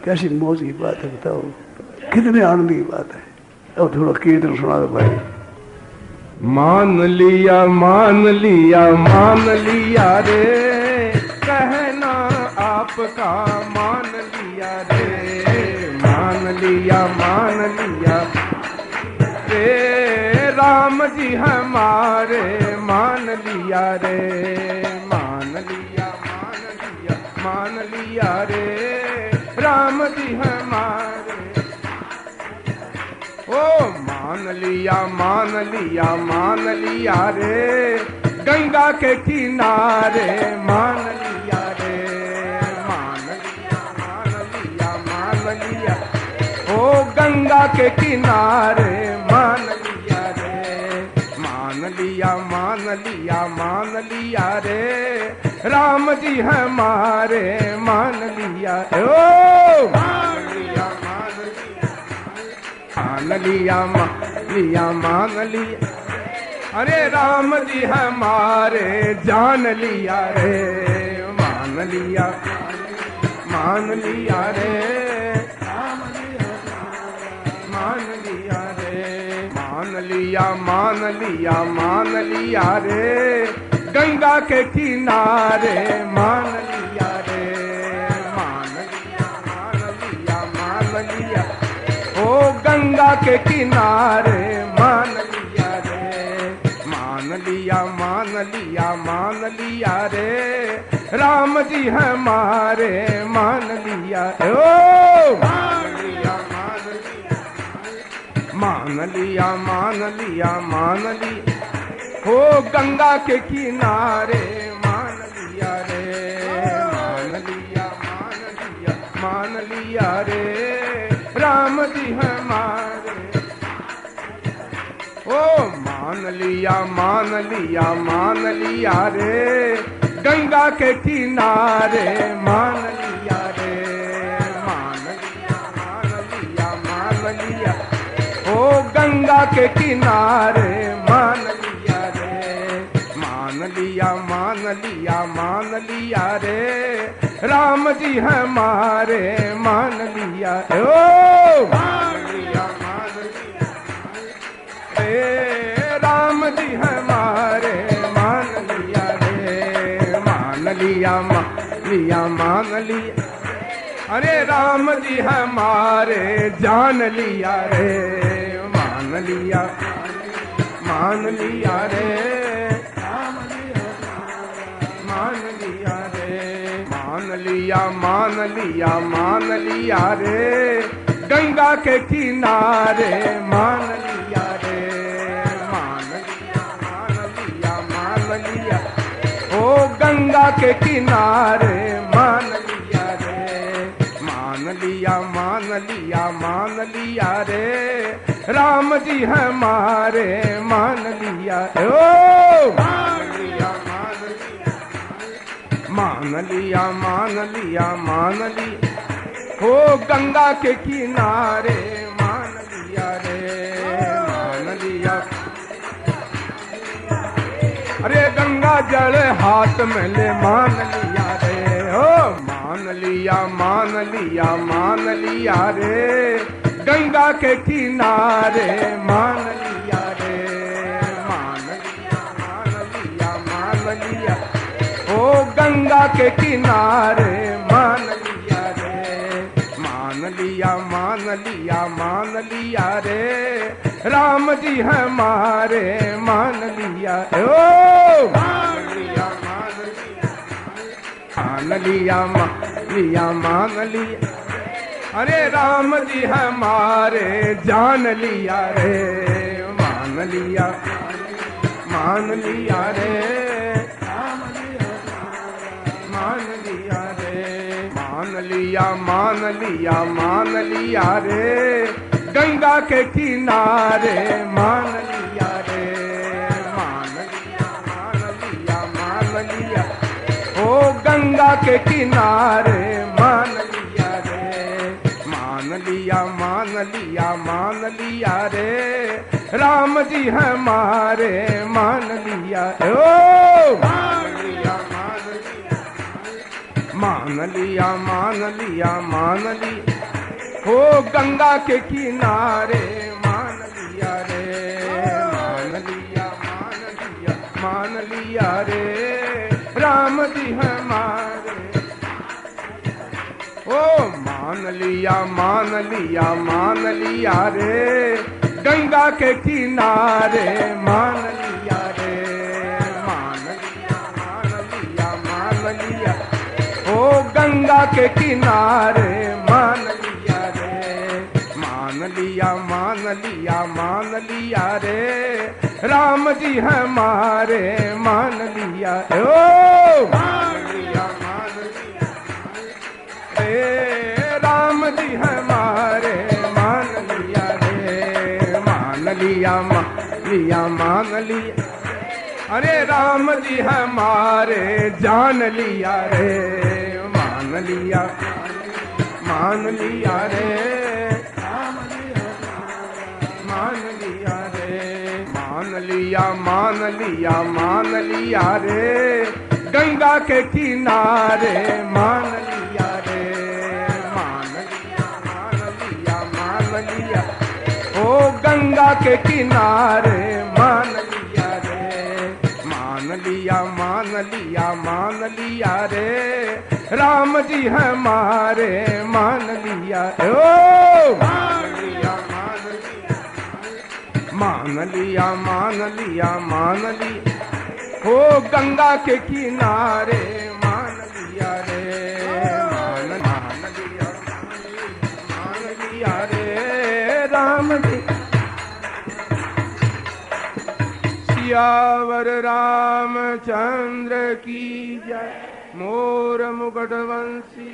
कैसी मौज की बात है, बताओ कितने आनंद की बात है। अब थोड़ा कीर्तन सुना दो भाई। मान लिया मान लिया मान लिया रे, कहना आपका मान लिया रे, मान लिया रे, राम जी हमारे मान लिया रे, मान लिया रे, राम जी हमारे। ओ मान लिया रे, गंगा के किनारे मान लिया रे, मान लिया, ओ गंगा के किनारे मान लिया रे, मान लिया रे, राम जी हमारे मान लिया, ओ मान लिया अरे राम जी हमारे जान लिया रे, मान लिया रे, मान लिया रे, मान लिया रे, गंगा के किनारे मान लिया रे, मान लिया, ओ गंगा के किनारे मान लिया रे, मान लिया रे, राम जी हमारे मान लिया, ओ मान लिया, ओ गंगा के किनारे मान लिया रे, मान लिया रे, राम जी हमारे। ओ मान लिया रे, गंगा के किनारे मान लिया रे, मान लिया, ओ गंगा के किनारे मान लिया रे, मान लिया रे, राम जी हमारे मान लिया, ओ मान लिया रे, राम जी हमारे मान लिया रे, मान लिया, अरे राम जी हमारे जान लिया रे, मान लिया रे, मान लिया रे, गंगा के किनारे मान लिया रे, मान लिया, ओ गंगा के किनारे मान लिया रे, मान लिया रे, राम जी हमारे मान लिया, ओ मान लिया, ओ गंगा के किनारे मान लिया रे, मान लिया, अरे गंगा जल हाथ में ले मान लिया रे, ओ मान लिया रे, गंगा के किनारे मान लिया रे, मान लिया, ओ गंगा के किनारे मान लिया रे, मान लिया रे, राम जी हमारे मान लिया, ओ मान लिया, अरे राम जी हमारे जान लिया रे, मान लिया रे, मान लिया रे, गंगा के किनारे मान लिया रे, मान लिया, ओ गंगा के किनारे मान लिया रे, मान लिया रे, राम जी हमारे मान लिया, ओ मान लिया मान लिया मान लिया मान लिया हो गंगा के किनारे मान लिया रे मान लिया मान लिया रे राम जी हमारे ओ मान लिया रे गंगा के किनारे मान लिया रे मान लिया ओ गंगा के किनारे मान लिया रे मान लिया रे राम जी हमारे मान लिया ओ मान लिया रे राम जी हमारे मान लिया रे मान लिया अरे राम जी हमारे जान लिया रे मान लिया रे मान लिया रे गंगा के किनारे मान लिया रे मान लिया ओ गंगा के किनारे मान लिया रे मान लिया रे राम जी हमारे मान लिया ओ मान लिया हो गंगा के किनारे मान लिया रे मान लिया रे राम जी सियावर रामचंद्र की जय मोर मुकुट वंशी